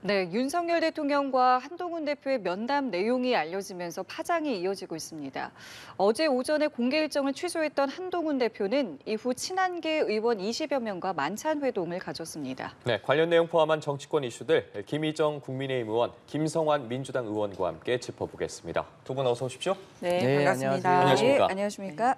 네, 윤석열 대통령과 한동훈 대표의 면담 내용이 알려지면서 파장이 이어지고 있습니다. 어제 오전에 공개 일정을 취소했던 한동훈 대표는 이후 친한계 의원 20여 명과 만찬 회동을 가졌습니다. 네, 관련 내용 포함한 정치권 이슈들 김희정 국민의힘 의원, 김성환 민주당 의원과 함께 짚어보겠습니다. 두 분 어서 오십시오. 네, 반갑습니다. 안녕하십니까. 안녕하십니까.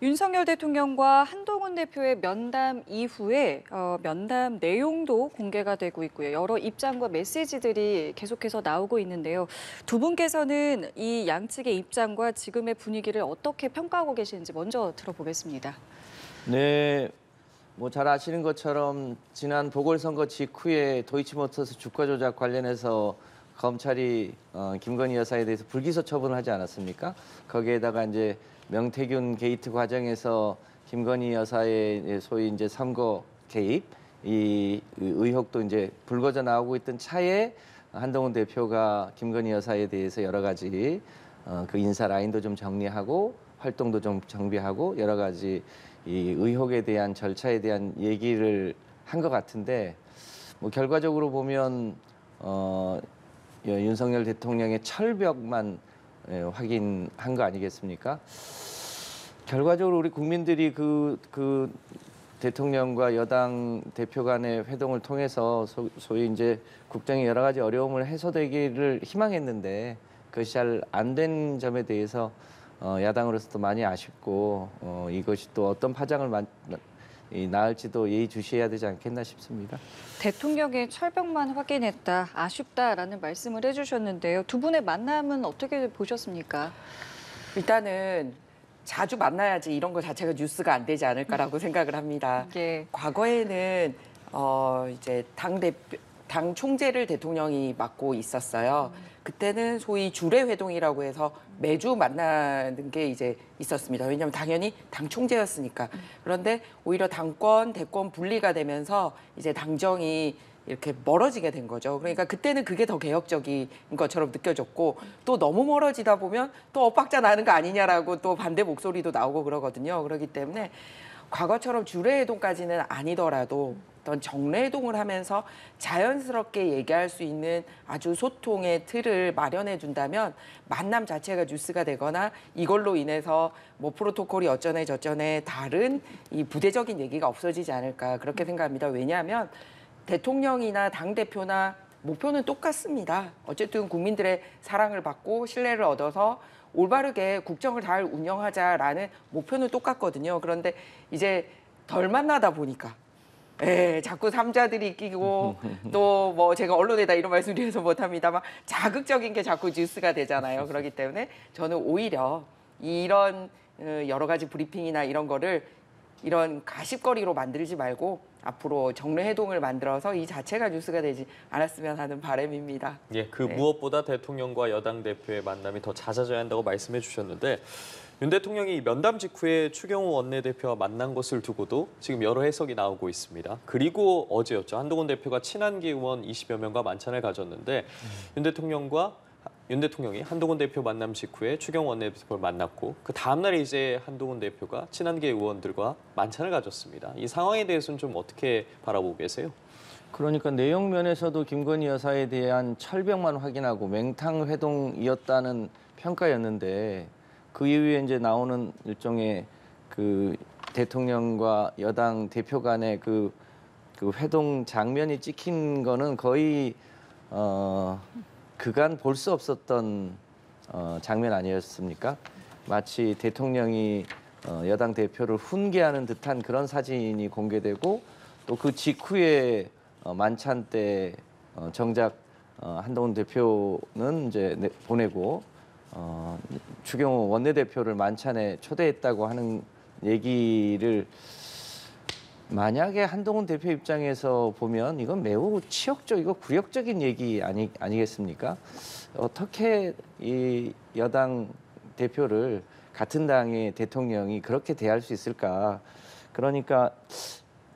윤석열 대통령과 한동훈 대표의 면담 이후에 면담 내용도 공개가 되고 있고요. 여러 입장과 메시지들이 계속해서 나오고 있는데요. 두 분께서는 이 양측의 입장과 지금의 분위기를 어떻게 평가하고 계시는지 먼저 들어보겠습니다. 네, 뭐 잘 아시는 것처럼 지난 보궐선거 직후에 도이치모터스 주가 조작 관련해서 검찰이 김건희 여사에 대해서 불기소 처분을 하지 않았습니까? 거기에다가 이제 명태균 게이트 과정에서 김건희 여사의 소위 이제 선거 개입 이 의혹도 이제 불거져 나오고 있던 차에 한동훈 대표가 김건희 여사에 대해서 여러 가지 그 인사 라인도 좀 정리하고 활동도 좀 정비하고 여러 가지 이 의혹에 대한 절차에 대한 얘기를 한 것 같은데 뭐 결과적으로 보면 윤석열 대통령의 철벽만 확인한 거 아니겠습니까? 결과적으로 우리 국민들이 그 대통령과 여당 대표 간의 회동을 통해서 소위 이제 국정의 여러 가지 어려움을 해소되기를 희망했는데 그것이 잘 안 된 점에 대해서 야당으로서도 많이 아쉽고 이것이 또 어떤 파장을 낳을지도 예의주시해야 되지 않겠나 싶습니다. 대통령의 철벽만 확인했다, 아쉽다라는 말씀을 해주셨는데요. 두 분의 만남은 어떻게 보셨습니까? 일단은 자주 만나야지 이런 거 자체가 뉴스가 안 되지 않을까라고 생각을 합니다. 예. 과거에는 이제 당 총재를 대통령이 맡고 있었어요. 그때는 소위 주례 회동이라고 해서 매주 만나는 게 이제 있었습니다. 왜냐하면 당연히 당 총재였으니까. 그런데 오히려 당권, 대권 분리가 되면서 이제 당정이 이렇게 멀어지게 된 거죠. 그러니까 그때는 그게 더 개혁적인 것처럼 느껴졌고 또 너무 멀어지다 보면 또 엇박자 나는 거 아니냐라고 또 반대 목소리도 나오고 그러거든요. 그렇기 때문에 과거처럼 주례회동까지는 아니더라도 어떤 정례회동을 하면서 자연스럽게 얘기할 수 있는 아주 소통의 틀을 마련해 준다면 만남 자체가 뉴스가 되거나 이걸로 인해서 뭐 프로토콜이 어쩌네 저쩌네 다른 이 부대적인 얘기가 없어지지 않을까 그렇게 생각합니다. 왜냐하면 대통령이나 당대표나 목표는 똑같습니다. 어쨌든 국민들의 사랑을 받고 신뢰를 얻어서 올바르게 국정을 잘 운영하자라는 목표는 똑같거든요. 그런데 이제 덜 만나다 보니까 자꾸 삼자들이 끼고 또 뭐 제가 언론에다 이런 말씀 드려서 못합니다만 자극적인 게 자꾸 뉴스가 되잖아요. 그렇기 때문에 저는 오히려 이런 여러 가지 브리핑이나 이런 거를 이런 가십거리로 만들지 말고 앞으로 정례회동을 만들어서 이 자체가 뉴스가 되지 않았으면 하는 바람입니다. 예, 무엇보다 대통령과 여당 대표의 만남이 더 잦아져야 한다고 말씀해 주셨는데 윤 대통령이 면담 직후에 추경호 원내대표와 만난 것을 두고도 지금 여러 해석이 나오고 있습니다. 그리고 어제였죠. 한동훈 대표가 친한계 의원 20여 명과 만찬을 가졌는데 윤 대통령이 한동훈 대표 만남 직후에 추경호 원내대표를 만났고 그 다음 날에 이제 한동훈 대표가 친한계 의원들과 만찬을 가졌습니다. 이 상황에 대해서는 좀 어떻게 바라보고 계세요? 그러니까 내용 면에서도 김건희 여사에 대한 철벽만 확인하고 맹탕 회동이었다는 평가였는데 그 이후에 이제 나오는 일종의 그 대통령과 여당 대표 간의 그 회동 장면이 찍힌 거는 거의 그간 볼 수 없었던 장면 아니었습니까? 마치 대통령이 여당 대표를 훈계하는 듯한 그런 사진이 공개되고 또 그 직후에 만찬 때 정작 한동훈 대표는 이제 보내고 추경호 원내대표를 만찬에 초대했다고 하는 얘기를 만약에 한동훈 대표 입장에서 보면 이건 매우 치욕적이고 굴욕적인 얘기 아니겠습니까? 어떻게 이 여당 대표를 같은 당의 대통령이 그렇게 대할 수 있을까? 그러니까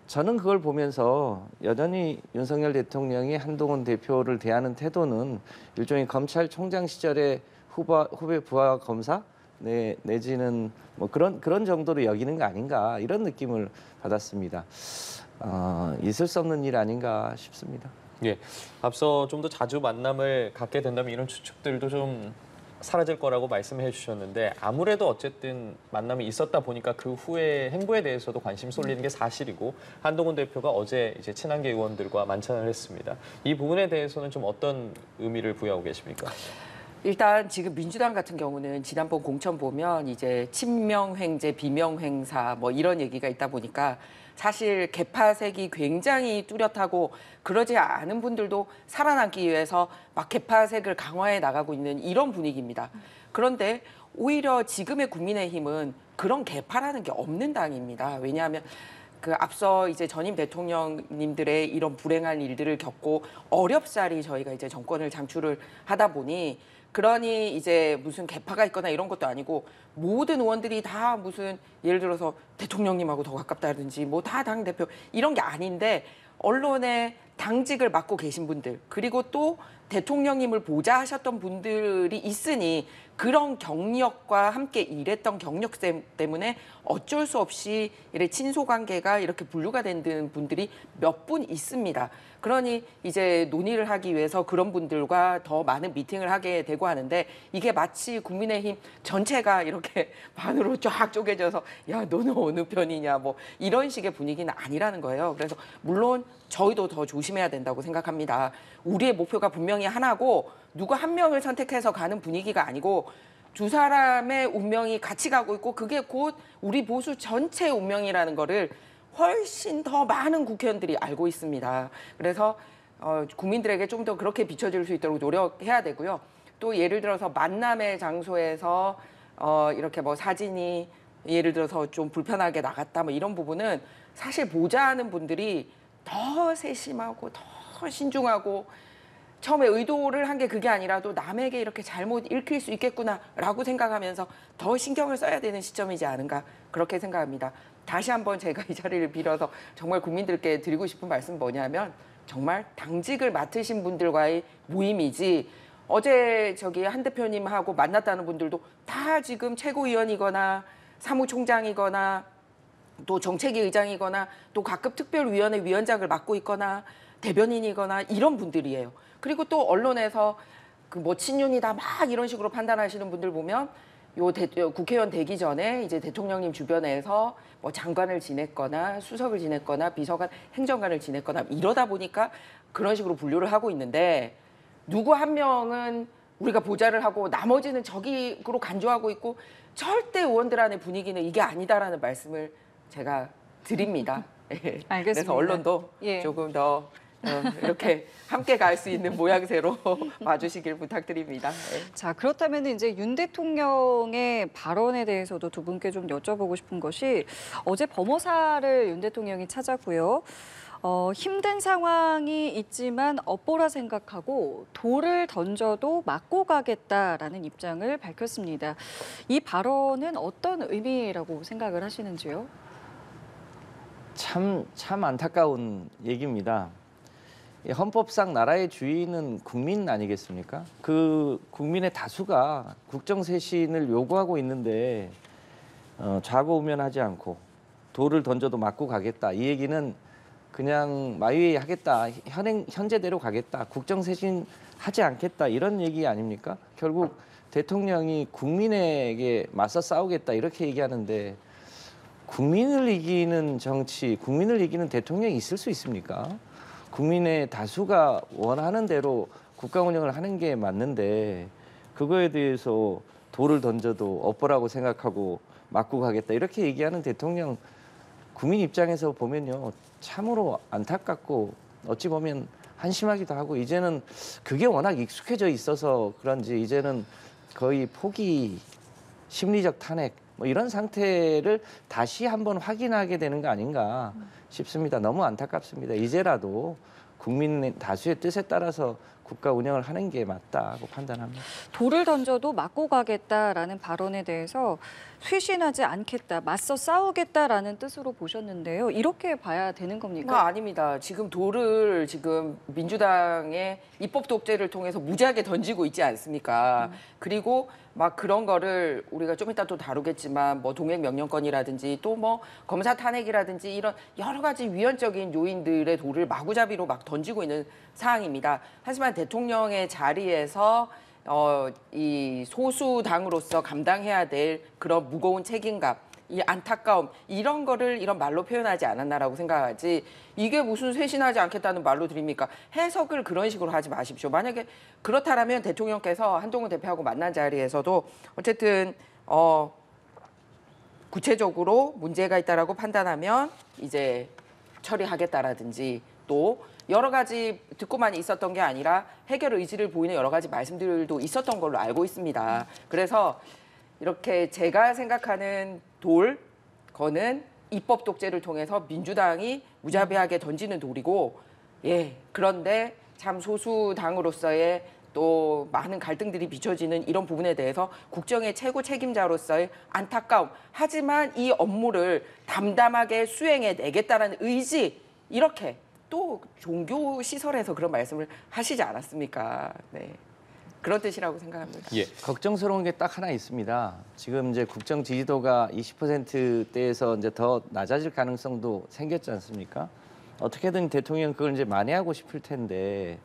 저는 그걸 보면서 여전히 윤석열 대통령이 한동훈 대표를 대하는 태도는 일종의 검찰총장 시절의 후배 부하 검사 내지는 뭐 그런 정도로 여기는 거 아닌가 이런 느낌을 받았습니다. 있을 수 없는 일 아닌가 싶습니다. 예, 앞서 좀 더 자주 만남을 갖게 된다면 이런 추측들도 좀 사라질 거라고 말씀해 주셨는데 아무래도 어쨌든 만남이 있었다 보니까 그 후에 행보에 대해서도 관심 쏠리는 게 사실이고 한동훈 대표가 어제 이제 친한계 의원들과 만찬을 했습니다. 이 부분에 대해서는 좀 어떤 의미를 부여하고 계십니까? 일단 지금 민주당 같은 경우는 지난번 공천 보면 이제 친명횡재, 비명횡사 뭐 이런 얘기가 있다 보니까 사실 개파색이 굉장히 뚜렷하고 그러지 않은 분들도 살아남기 위해서 막 개파색을 강화해 나가고 있는 이런 분위기입니다. 그런데 오히려 지금의 국민의힘은 그런 개파라는 게 없는 당입니다. 왜냐하면 그 앞서 이제 전임 대통령님들의 이런 불행한 일들을 겪고 어렵사리 저희가 이제 정권을 장출을 하다 보니 그러니 이제 무슨 개파가 있거나 이런 것도 아니고 모든 의원들이 다 무슨 예를 들어서 대통령님하고 더 가깝다든지 뭐 다 당대표 이런 게 아닌데 언론에 당직을 맡고 계신 분들 그리고 또 대통령님을 보좌하셨던 분들이 있으니 그런 경력과 함께 일했던 경력 때문에 어쩔 수 없이 이래 친소관계가 이렇게 분류가 된 분들이 몇 분 있습니다. 그러니 이제 논의를 하기 위해서 그런 분들과 더 많은 미팅을 하게 되고 하는데 이게 마치 국민의힘 전체가 이렇게 반으로 쫙 쪼개져서 야 너는 어느 편이냐 뭐 이런 식의 분위기는 아니라는 거예요. 그래서 물론 저희도 더 조심해야 된다고 생각합니다. 우리의 목표가 분명히 하나고 누구 한 명을 선택해서 가는 분위기가 아니고 두 사람의 운명이 같이 가고 있고 그게 곧 우리 보수 전체의 운명이라는 거를 훨씬 더 많은 국회의원들이 알고 있습니다. 그래서 국민들에게 좀 더 그렇게 비춰질 수 있도록 노력해야 되고요. 또 예를 들어서 만남의 장소에서 이렇게 뭐 사진이 예를 들어서 좀 불편하게 나갔다 뭐 이런 부분은 사실 보좌하는 분들이 더 세심하고 더 신중하고 처음에 의도를 한 게 그게 아니라도 남에게 이렇게 잘못 읽힐 수 있겠구나라고 생각하면서 더 신경을 써야 되는 시점이지 않은가 그렇게 생각합니다. 다시 한번 제가 이 자리를 빌어서 정말 국민들께 드리고 싶은 말씀 뭐냐면 정말 당직을 맡으신 분들과의 모임이지 어제 저기 한 대표님하고 만났다는 분들도 다 지금 최고위원이거나 사무총장이거나 또 정책위 의장이거나 또 각급 특별위원회 위원장을 맡고 있거나 대변인이거나 이런 분들이에요. 그리고 또 언론에서 그 뭐 친윤이다 막 이런 식으로 판단하시는 분들 보면 국회의원 되기 전에 이제 대통령님 주변에서 뭐 장관을 지냈거나 수석을 지냈거나 비서관, 행정관을 지냈거나 이러다 보니까 그런 식으로 분류를 하고 있는데 누구 한 명은 우리가 보좌를 하고 나머지는 저기로 간주하고 있고 절대 의원들 안의 분위기는 이게 아니다라는 말씀을 제가 드립니다. 알겠습니다. 그래서 언론도 예. 조금 더 이렇게 함께 갈 수 있는 모양새로 봐주시길 부탁드립니다. 네. 자, 그렇다면 이제 윤 대통령의 발언에 대해서도 두 분께 좀 여쭤보고 싶은 것이 어제 범어사를 윤 대통령이 찾았고요. 힘든 상황이 있지만 업보라 생각하고 돌을 던져도 맞고 가겠다라는 입장을 밝혔습니다. 이 발언은 어떤 의미라고 생각을 하시는지요? 참 안타까운 얘기입니다. 헌법상 나라의 주인은 국민 아니겠습니까? 그 국민의 다수가 국정쇄신을 요구하고 있는데 좌고우면하지 않고 돌을 던져도 맞고 가겠다. 이 얘기는 그냥 마이웨이 하겠다. 현재대로 가겠다. 국정쇄신 하지 않겠다. 이런 얘기 아닙니까? 결국 대통령이 국민에게 맞서 싸우겠다. 이렇게 얘기하는데 국민을 이기는 정치, 국민을 이기는 대통령이 있을 수 있습니까? 국민의 다수가 원하는 대로 국가 운영을 하는 게 맞는데 그거에 대해서 돌을 던져도 업보라고 생각하고 맞고 가겠다. 이렇게 얘기하는 대통령 국민 입장에서 보면요. 참으로 안타깝고 어찌 보면 한심하기도 하고 이제는 그게 워낙 익숙해져 있어서 그런지 이제는 거의 포기, 심리적 탄핵 뭐 이런 상태를 다시 한번 확인하게 되는 거 아닌가 싶습니다. 너무 안타깝습니다. 이제라도 국민 다수의 뜻에 따라서 국가 운영을 하는 게 맞다고 판단합니다. 돌을 던져도 맞고 가겠다라는 발언에 대해서 쇄신하지 않겠다, 맞서 싸우겠다라는 뜻으로 보셨는데요. 이렇게 봐야 되는 겁니까? 아닙니다. 지금 돌을 지금 민주당의 입법 독재를 통해서 무지하게 던지고 있지 않습니까? 그리고 막 그런 거를 우리가 좀 이따 또 다루겠지만 뭐 동행 명령권이라든지 또 뭐 검사 탄핵이라든지 이런 여러 가지 위헌적인 요인들의 돌을 마구잡이로 막 던지고 있는 상황입니다. 하지만 대통령의 자리에서 이 소수당으로서 감당해야 될 그런 무거운 책임감, 이 안타까움 이런 거를 이런 말로 표현하지 않았나라고 생각하지 이게 무슨 쇄신하지 않겠다는 말로 드립니까? 해석을 그런 식으로 하지 마십시오. 만약에 그렇다라면 대통령께서 한동훈 대표하고 만난 자리에서도 어쨌든 구체적으로 문제가 있다라고 판단하면 이제 처리하겠다라든지 또 여러 가지 듣고만 있었던 게 아니라 해결 의지를 보이는 여러 가지 말씀들도 있었던 걸로 알고 있습니다. 그래서 이렇게 제가 생각하는 거는 입법 독재를 통해서 민주당이 무자비하게 던지는 돌이고, 그런데 참 소수당으로서의 또 많은 갈등들이 비춰지는 이런 부분에 대해서 국정의 최고 책임자로서의 안타까움, 하지만 이 업무를 담담하게 수행해 내겠다는 의지, 이렇게 또 종교 시설에서 그런 말씀을 하시지 않았습니까? 네. 그런 뜻이라고 생각합니다. 예. 걱정스러운 게 딱 하나 있습니다. 지금 이제 국정 지지도가 20%대에서 이제 더 낮아질 가능성도 생겼지 않습니까? 어떻게든 대통령 그걸 이제 만회하고 싶을 텐데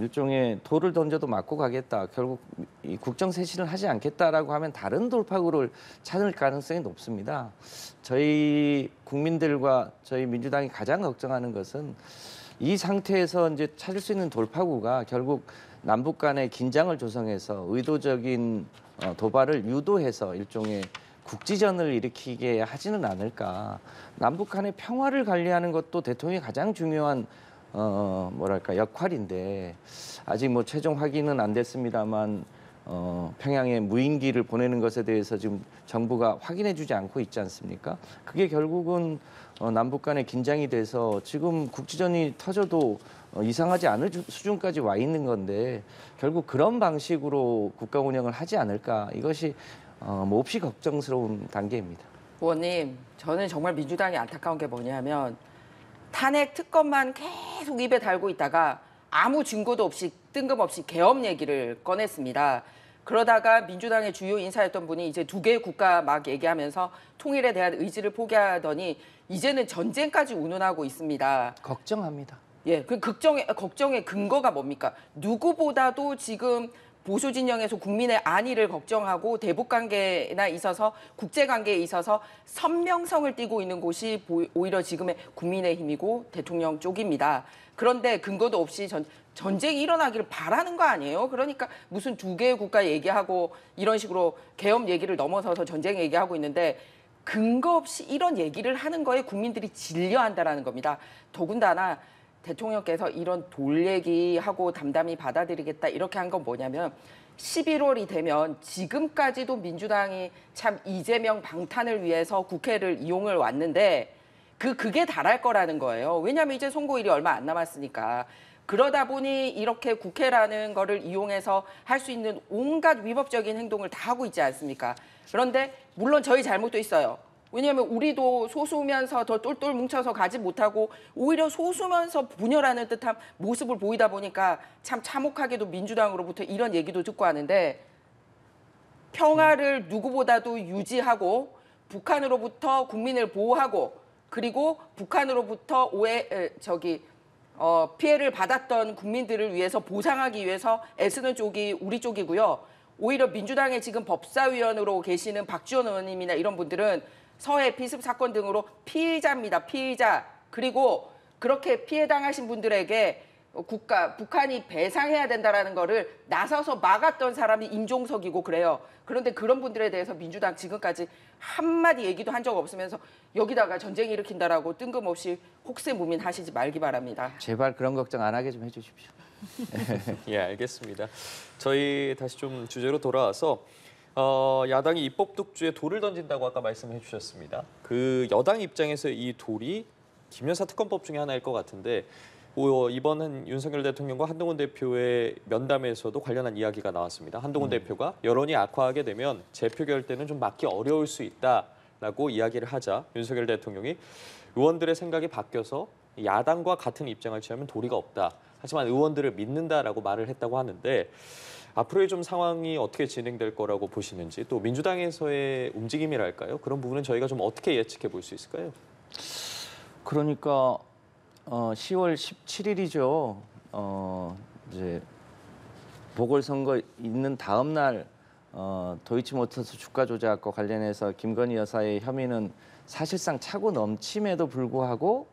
일종의 돌을 던져도 맞고 가겠다. 결국 이 국정 쇄신을 하지 않겠다라고 하면 다른 돌파구를 찾을 가능성이 높습니다. 저희 국민들과 저희 민주당이 가장 걱정하는 것은 이 상태에서 이제 찾을 수 있는 돌파구가 결국 남북 간의 긴장을 조성해서 의도적인 도발을 유도해서 일종의 국지전을 일으키게 하지는 않을까. 남북 간의 평화를 관리하는 것도 대통령이 가장 중요한 역할인데 아직 뭐 최종 확인은 안 됐습니다만 평양에 무인기를 보내는 것에 대해서 지금 정부가 확인해주지 않고 있지 않습니까? 그게 결국은 남북 간의 긴장이 돼서 지금 국지전이 터져도 이상하지 않을 수준까지 와 있는 건데 결국 그런 방식으로 국가 운영을 하지 않을까 이것이 몹시 걱정스러운 단계입니다. 의원님, 저는 정말 민주당이 안타까운 게 뭐냐면 탄핵 특검만 계속 입에 달고 있다가 아무 증거도 없이 뜬금없이 계엄 얘기를 꺼냈습니다. 그러다가 민주당의 주요 인사였던 분이 이제 두 개의 국가 막 얘기하면서 통일에 대한 의지를 포기하더니 이제는 전쟁까지 운운하고 있습니다. 걱정합니다. 그 걱정의 근거가 뭡니까? 누구보다도 지금 보수 진영에서 국민의 안위를 걱정하고 대북 관계나 있어서 국제 관계에 있어서 선명성을 띠고 있는 곳이 오히려 지금의 국민의힘이고 대통령 쪽입니다. 그런데 근거도 없이 전쟁이 일어나기를 바라는 거 아니에요? 그러니까 무슨 두 개의 국가 얘기하고 이런 식으로 계엄 얘기를 넘어서서 전쟁 얘기하고 있는데 근거 없이 이런 얘기를 하는 거에 국민들이 질려한다라는 겁니다. 더군다나 대통령께서 이런 돌 얘기하고 담담히 받아들이겠다 이렇게 한 건 뭐냐면 11월이 되면 지금까지도 민주당이 참 이재명 방탄을 위해서 국회를 이용을 왔는데 그게 달할 거라는 거예요. 왜냐하면 이제 선거일이 얼마 안 남았으니까. 그러다 보니 이렇게 국회라는 거를 이용해서 할 수 있는 온갖 위법적인 행동을 다 하고 있지 않습니까? 그런데 물론 저희 잘못도 있어요. 왜냐하면 우리도 소수면서 더 똘똘 뭉쳐서 가지 못하고 오히려 소수면서 분열하는 듯한 모습을 보이다 보니까 참 참혹하게도 민주당으로부터 이런 얘기도 듣고 하는데 평화를 누구보다도 유지하고 북한으로부터 국민을 보호하고 그리고 북한으로부터 피해를 받았던 국민들을 위해서 보상하기 위해서 애쓰는 쪽이 우리 쪽이고요. 오히려 민주당의 지금 법사위원으로 계시는 박지원 의원님이나 이런 분들은 서해 피습 사건 등으로 피의자입니다. 피의자. 그리고 그렇게 피해 당하신 분들에게 북한이 배상해야 된다라는 거를 나서서 막았던 사람이 임종석이고 그래요. 그런데 그런 분들에 대해서 민주당 지금까지 한마디 얘기도 한 적 없으면서 여기다가 전쟁 일으킨다라고 뜬금없이 혹세무민하시지 말기 바랍니다. 제발 그런 걱정 안 하게 좀 해주십시오. 예, 알겠습니다. 저희 다시 좀 주제로 돌아와서 야당이 입법 독주에 돌을 던진다고 아까 말씀해 주셨습니다. 그 여당 입장에서 이 돌이 김여사 특검법 중에 하나일 것 같은데 이번 윤석열 대통령과 한동훈 대표의 면담에서도 관련한 이야기가 나왔습니다. 한동훈 대표가 여론이 악화하게 되면 재표 결대는 좀 막기 어려울 수 있다라고 이야기를 하자 윤석열 대통령이 의원들의 생각이 바뀌어서 야당과 같은 입장을 취하면 도리가 없다. 하지만 의원들을 믿는다라고 말을 했다고 하는데 앞으로의 좀 상황이 어떻게 진행될 거라고 보시는지 또 민주당에서의 움직임이랄까요? 그런 부분은 저희가 좀 어떻게 예측해 볼 수 있을까요? 그러니까 10월 17일이죠. 이제 보궐선거 있는 다음 날 도이치모터스 주가 조작과 관련해서 김건희 여사의 혐의는 사실상 차고 넘침에도 불구하고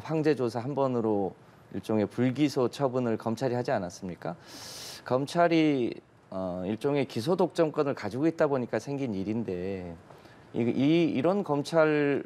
황제 조사 한 번으로 일종의 불기소 처분을 검찰이 하지 않았습니까? 검찰이 일종의 기소 독점권을 가지고 있다 보니까 생긴 일인데 이런 검찰이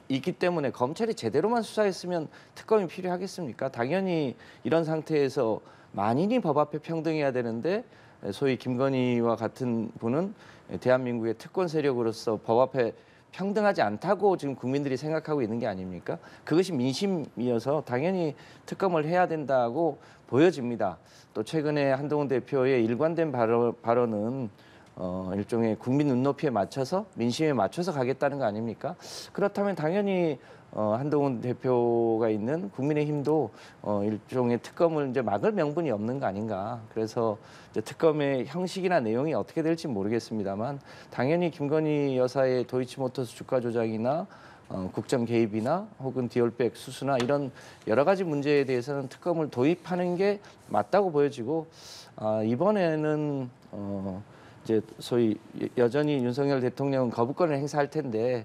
있기 때문에 검찰이 제대로만 수사했으면 특검이 필요하겠습니까? 당연히 이런 상태에서 만인이 법 앞에 평등해야 되는데 소위 김건희와 같은 분은 대한민국의 특권 세력으로서 법 앞에 평등하지 않다고 지금 국민들이 생각하고 있는 게 아닙니까? 그것이 민심이어서 당연히 특검을 해야 된다고 보여집니다. 또 최근에 한동훈 대표의 일관된 발언은 일종의 국민 눈높이에 맞춰서 민심에 맞춰서 가겠다는 거 아닙니까? 그렇다면 당연히 한동훈 대표가 있는 국민의힘도 일종의 특검을 이제 막을 명분이 없는 거 아닌가. 그래서 이제 특검의 형식이나 내용이 어떻게 될지 모르겠습니다만 당연히 김건희 여사의 도이치모터스 주가 조작이나 국정 개입이나 혹은 디올백 수수나 이런 여러 가지 문제에 대해서는 특검을 도입하는 게 맞다고 보여지고 이번에는 이제 소위 여전히 윤석열 대통령은 거부권을 행사할 텐데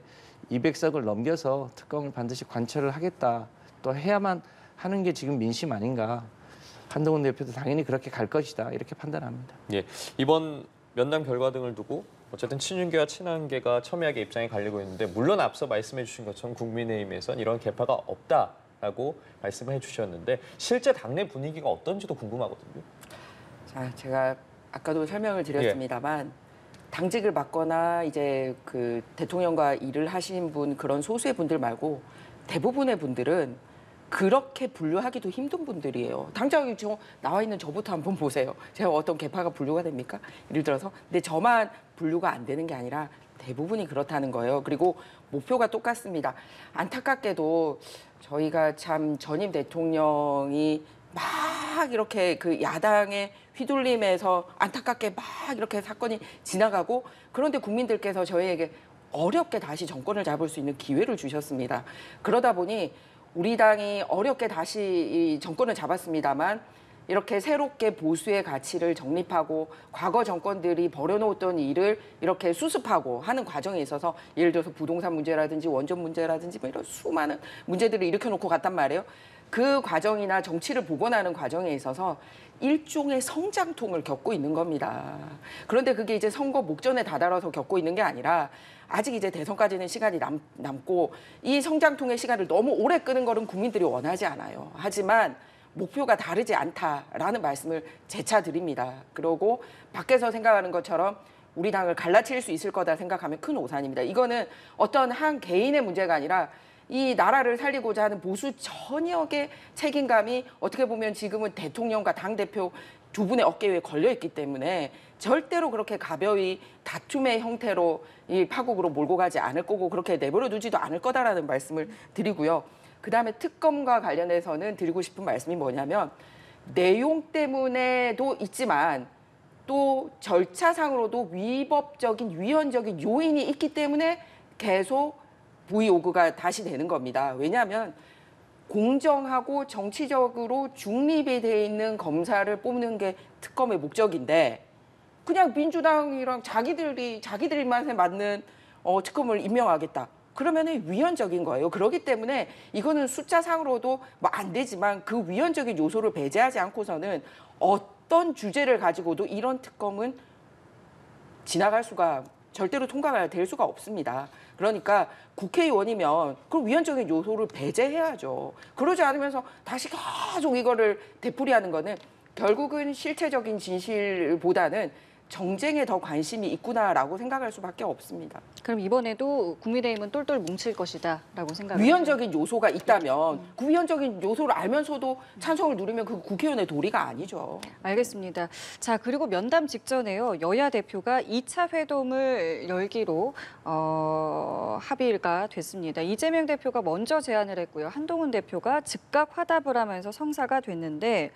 200석을 넘겨서 특검을 반드시 관철을 하겠다. 또 해야만 하는 게 지금 민심 아닌가. 한동훈 대표도 당연히 그렇게 갈 것이다. 이렇게 판단합니다. 예, 이번 면담 결과 등을 두고 어쨌든 친윤계와 친한계가 첨예하게 입장이 갈리고 있는데 물론 앞서 말씀해 주신 것처럼 국민의힘에선 이런 계파가 없다라고 말씀을 해주셨는데 실제 당내 분위기가 어떤지도 궁금하거든요. 자, 제가 아까도 설명을 드렸습니다만 당직을 맡거나 이제 그 대통령과 일을 하신 분 그런 소수의 분들 말고 대부분의 분들은 그렇게 분류하기도 힘든 분들이에요. 당장 나와 있는 저부터 한번 보세요. 제가 어떤 계파가 분류가 됩니까? 예를 들어서. 근데 저만 분류가 안 되는 게 아니라 대부분이 그렇다는 거예요. 그리고 목표가 똑같습니다. 안타깝게도 저희가 참 전임 대통령이 막 이렇게 그 야당의 휘둘림에서 안타깝게 막 이렇게 사건이 지나가고 그런데 국민들께서 저희에게 어렵게 다시 정권을 잡을 수 있는 기회를 주셨습니다. 그러다 보니 우리 당이 어렵게 다시 이 정권을 잡았습니다만 이렇게 새롭게 보수의 가치를 정립하고 과거 정권들이 벌여놓았던 일을 이렇게 수습하고 하는 과정에 있어서 예를 들어서 부동산 문제라든지 원전 문제라든지 뭐 이런 수많은 문제들을 일으켜놓고 갔단 말이에요. 그 과정이나 정치를 복원하는 과정에 있어서 일종의 성장통을 겪고 있는 겁니다. 그런데 그게 이제 선거 목전에 다다라서 겪고 있는 게 아니라 아직 이제 대선까지는 시간이 남고 이 성장통의 시간을 너무 오래 끄는 거는 국민들이 원하지 않아요. 하지만 목표가 다르지 않다라는 말씀을 재차 드립니다. 그리고 밖에서 생각하는 것처럼 우리 당을 갈라칠 수 있을 거다 생각하면 큰 오산입니다. 이거는 어떤 한 개인의 문제가 아니라 이 나라를 살리고자 하는 보수 전역의 책임감이 어떻게 보면 지금은 대통령과 당대표 두 분의 어깨 위에 걸려있기 때문에 절대로 그렇게 가벼이 다툼의 형태로 이 파국으로 몰고 가지 않을 거고 그렇게 내버려 두지도 않을 거다라는 말씀을 드리고요. 그다음에 특검과 관련해서는 드리고 싶은 말씀이 뭐냐면 내용 때문에도 있지만 또 절차상으로도 위법적인 위헌적인 요인이 있기 때문에 계속 브이오그가 다시 되는 겁니다. 왜냐하면 공정하고 정치적으로 중립이 돼 있는 검사를 뽑는 게 특검의 목적인데 그냥 민주당이랑 자기들만에 맞는 특검을 임명하겠다. 그러면은 위헌적인 거예요. 그렇기 때문에 이거는 숫자상으로도 뭐 안 되지만 그 위헌적인 요소를 배제하지 않고서는 어떤 주제를 가지고도 이런 특검은 지나갈 수가 절대로 통과가 될 수가 없습니다. 그러니까 국회의원이면 그 위헌적인 요소를 배제해야죠. 그러지 않으면서 다시 계속 이거를 되풀이하는 거는 결국은 실체적인 진실보다는 정쟁에 더 관심이 있구나라고 생각할 수밖에 없습니다. 그럼 이번에도 국민의힘은 똘똘 뭉칠 것이다라고 생각을 위헌적인 요소가 있다면 그 위헌적인 요소를 알면서도 찬성을 누리면 그 국회의원의 도리가 아니죠. 알겠습니다. 자, 그리고 면담 직전에요. 여야 대표가 2차 회동을 열기로 합의가 됐습니다. 이재명 대표가 먼저 제안을 했고요. 한동훈 대표가 즉각 화답을 하면서 성사가 됐는데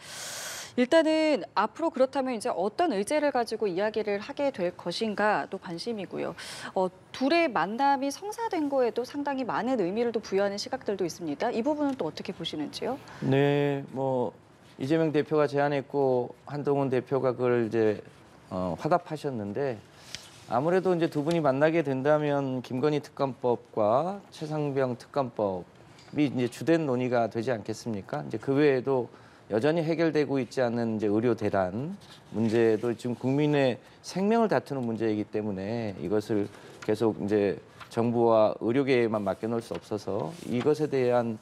일단은 앞으로 그렇다면 이제 어떤 의제를 가지고 이야기를 하게 될 것인가 또 관심이고요. 둘의 만남이 성사된 거에도 상당히 많은 의미를 또 부여하는 시각들도 있습니다. 이 부분은 또 어떻게 보시는지요? 네, 뭐 이재명 대표가 제안했고 한동훈 대표가 그걸 이제 화답하셨는데 아무래도 이제 두 분이 만나게 된다면 김건희 특검법과 최상병 특검법이 이제 주된 논의가 되지 않겠습니까? 이제 그 외에도 여전히 해결되고 있지 않는 이제 의료 대란 문제도 지금 국민의 생명을 다투는 문제이기 때문에 이것을 계속 이제 정부와 의료계에만 맡겨놓을 수 없어서 이것에 대한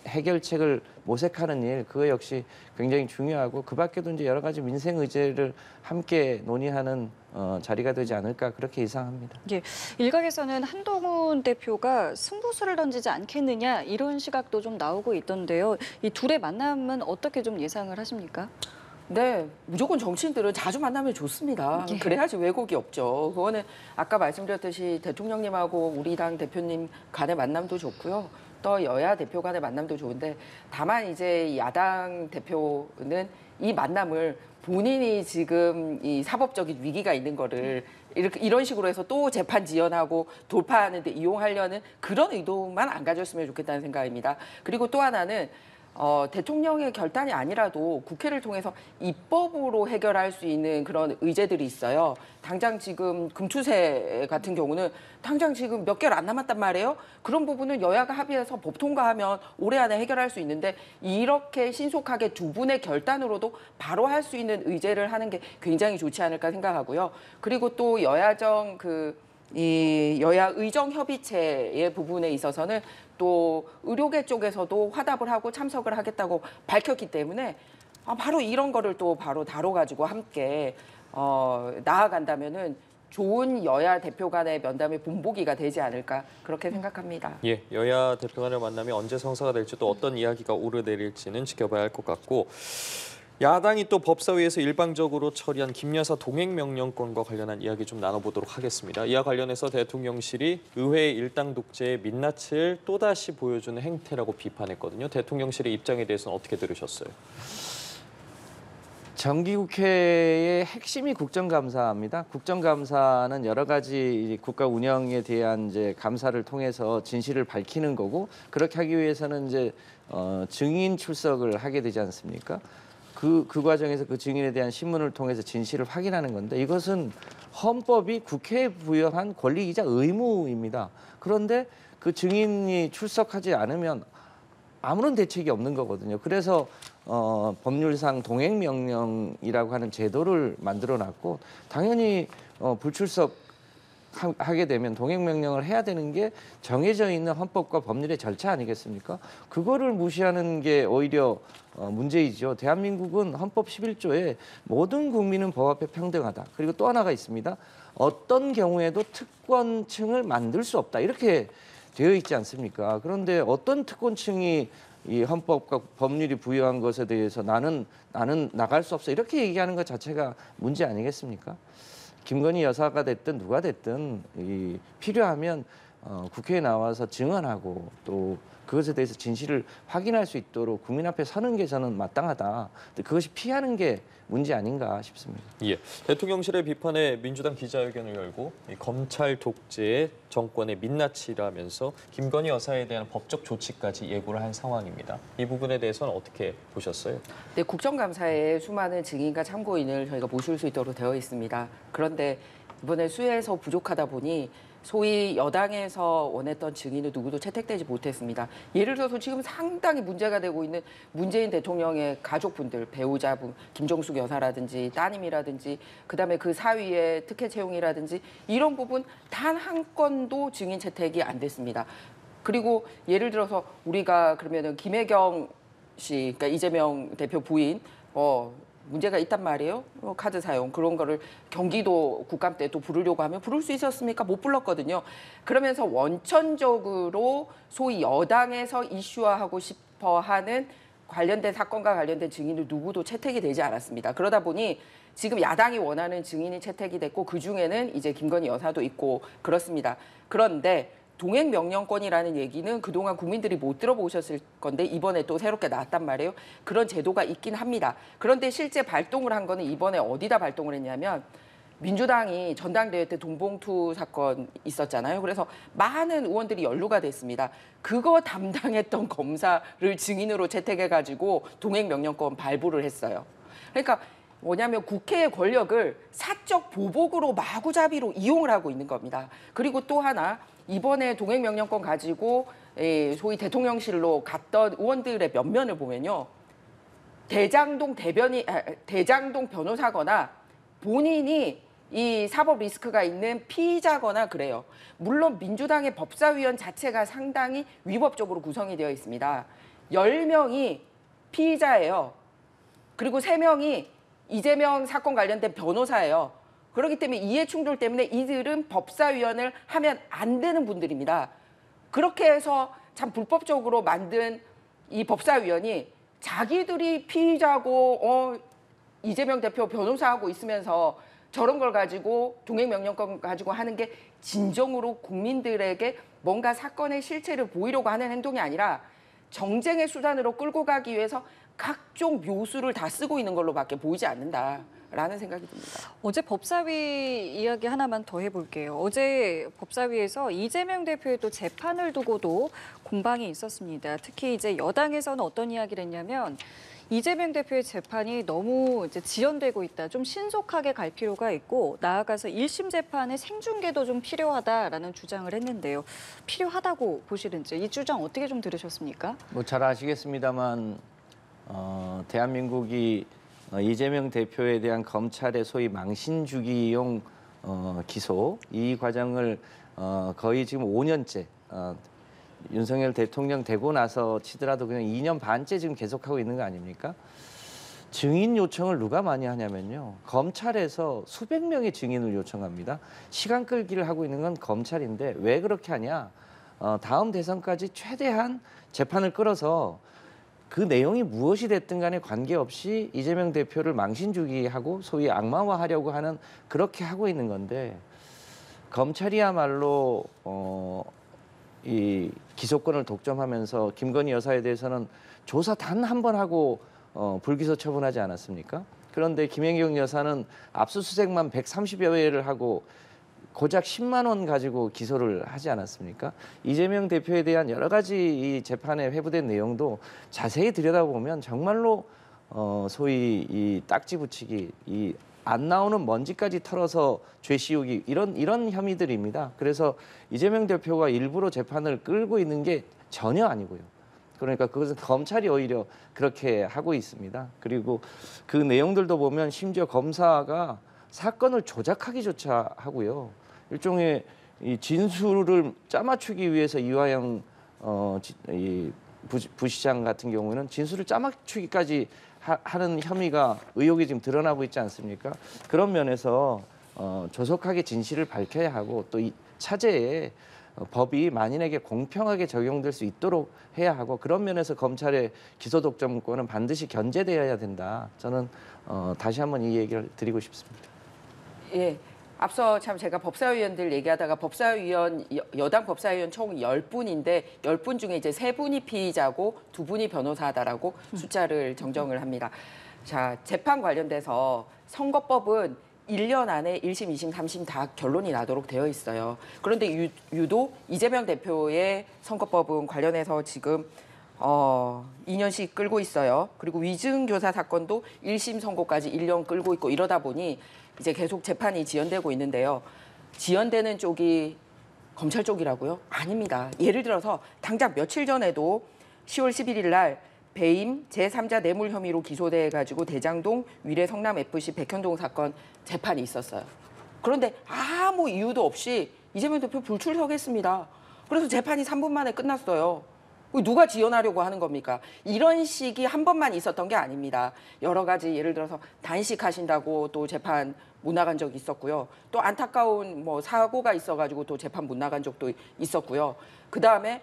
해결책을 모색하는 일, 그거 역시 굉장히 중요하고 그 밖에도 이제 여러 가지 민생 의제를 함께 논의하는 자리가 되지 않을까 그렇게 예상합니다. 예, 일각에서는 한동훈 대표가 승부수를 던지지 않겠느냐 이런 시각도 좀 나오고 있던데요. 이 둘의 만남은 어떻게 좀 예상을 하십니까? 네, 무조건 정치인들은 자주 만나면 좋습니다. 예. 그래야지 왜곡이 없죠. 그거는 아까 말씀드렸듯이 대통령님하고 우리 당 대표님 간의 만남도 좋고요. 또 여야 대표 간의 만남도 좋은데 다만 이제 야당 대표는 이 만남을 본인이 지금 이 사법적인 위기가 있는 거를 이런 식으로 해서 또 재판 지연하고 돌파하는 데 이용하려는 그런 의도만 안 가졌으면 좋겠다는 생각입니다. 그리고 또 하나는 대통령의 결단이 아니라도 국회를 통해서 입법으로 해결할 수 있는 그런 의제들이 있어요. 당장 지금 금투세 같은 경우는 당장 지금 몇 개월 안 남았단 말이에요. 그런 부분은 여야가 합의해서 법 통과하면 올해 안에 해결할 수 있는데 이렇게 신속하게 두 분의 결단으로도 바로 할 수 있는 의제를 하는 게 굉장히 좋지 않을까 생각하고요. 그리고 또 여야정 이 여야 의정 협의체의 부분에 있어서는 또 의료계 쪽에서도 화답을 하고 참석을 하겠다고 밝혔기 때문에 바로 이런 거를 또 바로 다뤄가지고 함께 나아간다면은 좋은 여야 대표 간의 면담의 본보기가 되지 않을까 그렇게 생각합니다. 예, 여야 대표 간의 만남이 언제 성사가 될지 또 어떤 이야기가 오르내릴지는 지켜봐야 할 것 같고 야당이 또 법사위에서 일방적으로 처리한 김 여사 동행 명령권과 관련한 이야기 좀 나눠보도록 하겠습니다. 이와 관련해서 대통령실이 의회의 일당 독재의 민낯을 또다시 보여주는 행태라고 비판했거든요. 대통령실의 입장에 대해서는 어떻게 들으셨어요? 정기국회의 핵심이 국정감사입니다. 국정감사는 여러 가지 국가 운영에 대한 이제 감사를 통해서 진실을 밝히는 거고 그렇게 하기 위해서는 이제 증인 출석을 하게 되지 않습니까? 그 과정에서 그 증인에 대한 신문을 통해서 진실을 확인하는 건데 이것은 헌법이 국회에 부여한 권리이자 의무입니다. 그런데 그 증인이 출석하지 않으면 아무런 대책이 없는 거거든요. 그래서 법률상 동행명령이라고 하는 제도를 만들어놨고 당연히 불출석 하게 되면 동행명령을 해야 되는 게 정해져 있는 헌법과 법률의 절차 아니겠습니까? 그거를 무시하는 게 오히려 문제이죠. 대한민국은 헌법 11조에 모든 국민은 법 앞에 평등하다. 그리고 또 하나가 있습니다. 어떤 경우에도 특권층을 만들 수 없다. 이렇게 되어 있지 않습니까? 그런데 어떤 특권층이 이 헌법과 법률이 부여한 것에 대해서 나는 나갈 수 없어. 이렇게 얘기하는 것 자체가 문제 아니겠습니까? 김건희 여사가 됐든 누가 됐든 필요하면 국회에 나와서 증언하고 또 그것에 대해서 진실을 확인할 수 있도록 국민 앞에 서는 게 저는 마땅하다. 그것이 피하는 게 문제 아닌가 싶습니다. 예, 대통령실의 비판에 민주당 기자회견을 열고 이 검찰 독재의 정권의 민낯이라면서 김건희 여사에 대한 법적 조치까지 예고를 한 상황입니다. 이 부분에 대해서는 어떻게 보셨어요? 네, 국정감사에 수많은 증인과 참고인을 저희가 모실 수 있도록 되어 있습니다. 그런데 이번에 수혜에서 부족하다 보니 소위 여당에서 원했던 증인은 누구도 채택되지 못했습니다. 예를 들어서 지금 상당히 문제가 되고 있는 문재인 대통령의 가족분들, 배우자분, 김정숙 여사라든지 따님이라든지 그다음에 그 사위의 특혜 채용이라든지 이런 부분 단 한 건도 증인 채택이 안 됐습니다. 그리고 예를 들어서 우리가 그러면은 김혜경 씨, 그러니까 이재명 대표 부인 문제가 있단 말이에요. 카드 사용 그런 거를 경기도 국감 때 또 부르려고 하면 부를 수 있었습니까? 못 불렀거든요. 그러면서 원천적으로 소위 여당에서 이슈화하고 싶어 하는 관련된 사건과 관련된 증인을 누구도 채택이 되지 않았습니다. 그러다 보니 지금 야당이 원하는 증인이 채택이 됐고 그중에는 이제 김건희 여사도 있고 그렇습니다. 그런데 동행명령권이라는 얘기는 그동안 국민들이 못 들어보셨을 건데 이번에 또 새롭게 나왔단 말이에요. 그런 제도가 있긴 합니다. 그런데 실제 발동을 한 거는 이번에 어디다 발동을 했냐면 민주당이 전당대회 때 돈봉투 사건 있었잖아요. 그래서 많은 의원들이 연루가 됐습니다. 그거 담당했던 검사를 증인으로 채택해가지고 동행명령권 발부를 했어요. 그러니까 뭐냐면 국회의 권력을 사적 보복으로 마구잡이로 이용을 하고 있는 겁니다. 그리고 또 하나 이번에 동행명령권 가지고 소위 대통령실로 갔던 의원들의 면면을 보면요. 대장동 변호사거나 본인이 이 사법 리스크가 있는 피의자거나 그래요. 물론 민주당의 법사위원 자체가 상당히 위법적으로 구성이 되어 있습니다. 10명이 피의자예요. 그리고 3명이 이재명 사건 관련된 변호사예요. 그렇기 때문에 이해 충돌 때문에 이들은 법사위원을 하면 안 되는 분들입니다. 그렇게 해서 참 불법적으로 만든 이 법사위원이 자기들이 피의자고 이재명 대표 변호사하고 있으면서 저런 걸 가지고 동행명령권 가지고 하는 게 진정으로 국민들에게 뭔가 사건의 실체를 보이려고 하는 행동이 아니라 정쟁의 수단으로 끌고 가기 위해서 각종 묘수를 다 쓰고 있는 걸로밖에 보이지 않는다라는 생각이 듭니다. 어제 법사위 이야기 하나만 더 해볼게요. 어제 법사위에서 이재명 대표의 또 재판을 두고도 공방이 있었습니다. 특히 이제 여당에서는 어떤 이야기를 했냐면 이재명 대표의 재판이 너무 이제 지연되고 있다. 좀 신속하게 갈 필요가 있고 나아가서 1심 재판의 생중계도 좀 필요하다라는 주장을 했는데요. 필요하다고 보시는지 이 주장 어떻게 좀 들으셨습니까? 뭐 잘 아시겠습니다만 대한민국이 이재명 대표에 대한 검찰의 소위 망신주기용 기소 이 과정을 거의 지금 5년째 윤석열 대통령 되고 나서 치더라도 그냥 2년 반째 지금 계속하고 있는 거 아닙니까? 증인 요청을 누가 많이 하냐면요. 검찰에서 수백 명의 증인을 요청합니다. 시간 끌기를 하고 있는 건 검찰인데 왜 그렇게 하냐? 다음 대선까지 최대한 재판을 끌어서 그 내용이 무엇이 됐든 간에 관계없이 이재명 대표를 망신주기하고 소위 악마화하려고 하는 그렇게 하고 있는 건데 검찰이야말로 이 기소권을 독점하면서 김건희 여사에 대해서는 조사 단 한 번 하고 불기소 처분하지 않았습니까? 그런데 김연경 여사는 압수수색만 130여 회를 하고 고작 10만 원 가지고 기소를 하지 않았습니까? 이재명 대표에 대한 여러 가지 이 재판에 회부된 내용도 자세히 들여다보면 정말로 소위 이 딱지 붙이기, 이 안 나오는 먼지까지 털어서 죄 씌우기 이런 혐의들입니다. 그래서 이재명 대표가 일부러 재판을 끌고 있는 게 전혀 아니고요. 그러니까 그것은 검찰이 오히려 그렇게 하고 있습니다. 그리고 그 내용들도 보면 심지어 검사가 사건을 조작하기조차 하고요. 일종의 이 진술을 짜맞추기 위해서 이화영 이 부시장 같은 경우는 진술을 짜맞추기까지 하는 혐의가 의혹이 지금 드러나고 있지 않습니까? 그런 면에서 조속하게 진실을 밝혀야 하고 또 이 차제에 법이 만인에게 공평하게 적용될 수 있도록 해야 하고 그런 면에서 검찰의 기소 독점권은 반드시 견제되어야 된다. 저는 다시 한번 이 얘기를 드리고 싶습니다. 예. 앞서 참 제가 법사위원들 얘기하다가 여당 법사위원 총 10분인데 10분 중에 이제 3분이 피의자고 2분이 변호사다라고 숫자를 정정을 합니다. 자, 재판 관련돼서 선거법은 1년 안에 1심, 2심, 3심 다 결론이 나도록 되어 있어요. 그런데 유독 이재명 대표의 선거법은 관련해서 지금 2년씩 끌고 있어요. 그리고 위증교사 사건도 1심 선고까지 1년 끌고 있고 이러다 보니 이제 계속 재판이 지연되고 있는데요. 지연되는 쪽이 검찰 쪽이라고요? 아닙니다. 예를 들어서 당장 며칠 전에도 10월 11일 날 배임 제3자 뇌물 혐의로 기소돼가지고 대장동 위례 성남FC 백현동 사건 재판이 있었어요. 그런데 아무 이유도 없이 이재명 대표 불출석했습니다. 그래서 재판이 3분 만에 끝났어요. 누가 지원하려고 하는 겁니까? 이런 식이 한 번만 있었던 게 아닙니다. 여러 가지 예를 들어서 단식하신다고 또 재판 못 나간 적이 있었고요. 또 안타까운 뭐 사고가 있어가지고 또 재판 못 나간 적도 있었고요. 그 다음에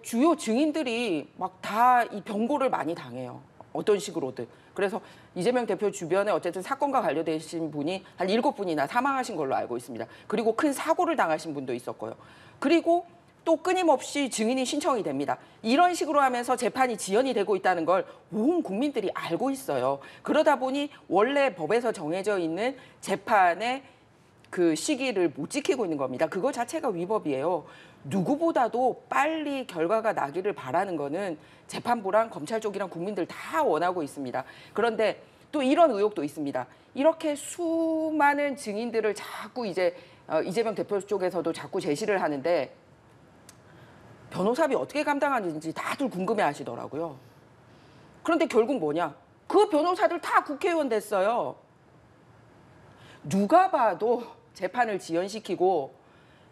주요 증인들이 막 다 이 병고를 많이 당해요. 어떤 식으로든. 그래서 이재명 대표 주변에 어쨌든 사건과 관련되신 분이 한 7분이나 사망하신 걸로 알고 있습니다. 그리고 큰 사고를 당하신 분도 있었고요. 그리고 또 끊임없이 증인이 신청이 됩니다. 이런 식으로 하면서 재판이 지연이 되고 있다는 걸 온 국민들이 알고 있어요. 그러다 보니 원래 법에서 정해져 있는 재판의 그 시기를 못 지키고 있는 겁니다. 그거 자체가 위법이에요. 누구보다도 빨리 결과가 나기를 바라는 거는 재판부랑 검찰 쪽이랑 국민들 다 원하고 있습니다. 그런데 또 이런 의혹도 있습니다. 이렇게 수많은 증인들을 자꾸 이제 이재명 대표 쪽에서도 자꾸 제시를 하는데 변호사비 어떻게 감당하는지 다들 궁금해 하시더라고요. 그런데 결국 뭐냐? 그 변호사들 다 국회의원 됐어요. 누가 봐도 재판을 지연시키고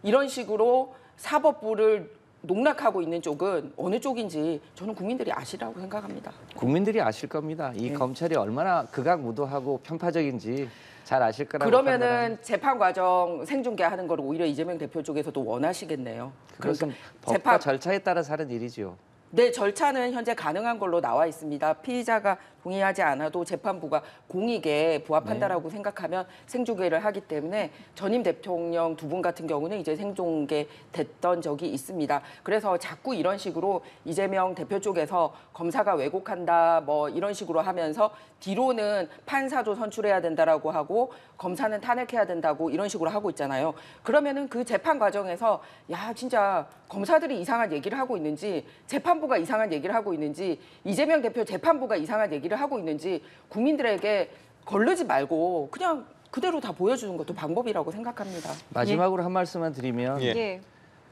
이런 식으로 사법부를 농락하고 있는 쪽은 어느 쪽인지 저는 국민들이 아시라고 생각합니다. 국민들이 아실 겁니다. 이 네. 검찰이 얼마나 극악무도하고 편파적인지 잘 아실 거라고 판단합니다. 그러면은 재판 과정 생중계하는 걸 오히려 이재명 대표 쪽에서도 원하시겠네요. 그것은 법과 절차에 따라서 하는 일이죠. 네, 절차는 현재 가능한 걸로 나와 있습니다. 피의자가 동의하지 않아도 재판부가 공익에 부합한다라고 생각하면 생중계를 하기 때문에 전임 대통령 두 분 같은 경우는 이제 생중계 됐던 적이 있습니다. 그래서 자꾸 이런 식으로 이재명 대표 쪽에서 검사가 왜곡한다 뭐 이런 식으로 하면서 뒤로는 판사도 선출해야 된다라고 하고 검사는 탄핵해야 된다고 이런 식으로 하고 있잖아요. 그러면은 그 재판 과정에서 야 진짜 검사들이 이상한 얘기를 하고 있는지 재판부가 이상한 얘기를 하고 있는지 이재명 대표 재판부가 이상한 얘기를 하고 있는지 국민들에게 거르지 말고 그냥 그대로 다 보여주는 것도 방법이라고 생각합니다. 마지막으로 한 말씀만 드리면 예. 예.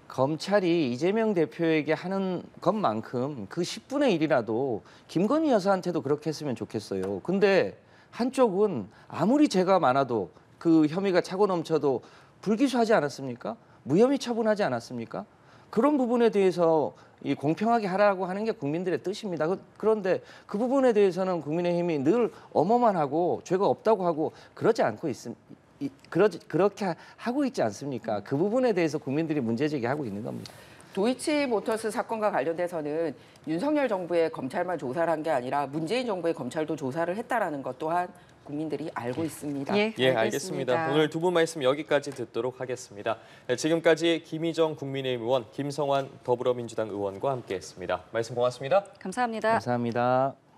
검찰이 이재명 대표에게 하는 것만큼 그 10분의 1이라도 김건희 여사한테도 그렇게 했으면 좋겠어요. 근데 한쪽은 아무리 죄가 많아도 그 혐의가 차고 넘쳐도 불기소하지 않았습니까? 무혐의 처분하지 않았습니까? 그런 부분에 대해서 이 공평하게 하라고 하는 게 국민들의 뜻입니다. 그런데 그 부분에 대해서는 국민의힘이 늘 엄어만 하고 죄가 없다고 하고 그러지 않고 그렇게 하고 있지 않습니까? 그 부분에 대해서 국민들이 문제제기하고 있는 겁니다. 도이치모터스 사건과 관련돼서는 윤석열 정부의 검찰만 조사를 한 게 아니라 문재인 정부의 검찰도 조사를 했다라는 것 또한 국민들이 알고 있습니다. 예, 알겠습니다. 오늘 두 분 말씀 여기까지 듣도록 하겠습니다. 네, 지금까지 김희정 국민의힘 의원, 김성환 더불어민주당 의원과 함께했습니다. 말씀 고맙습니다. 감사합니다. 감사합니다.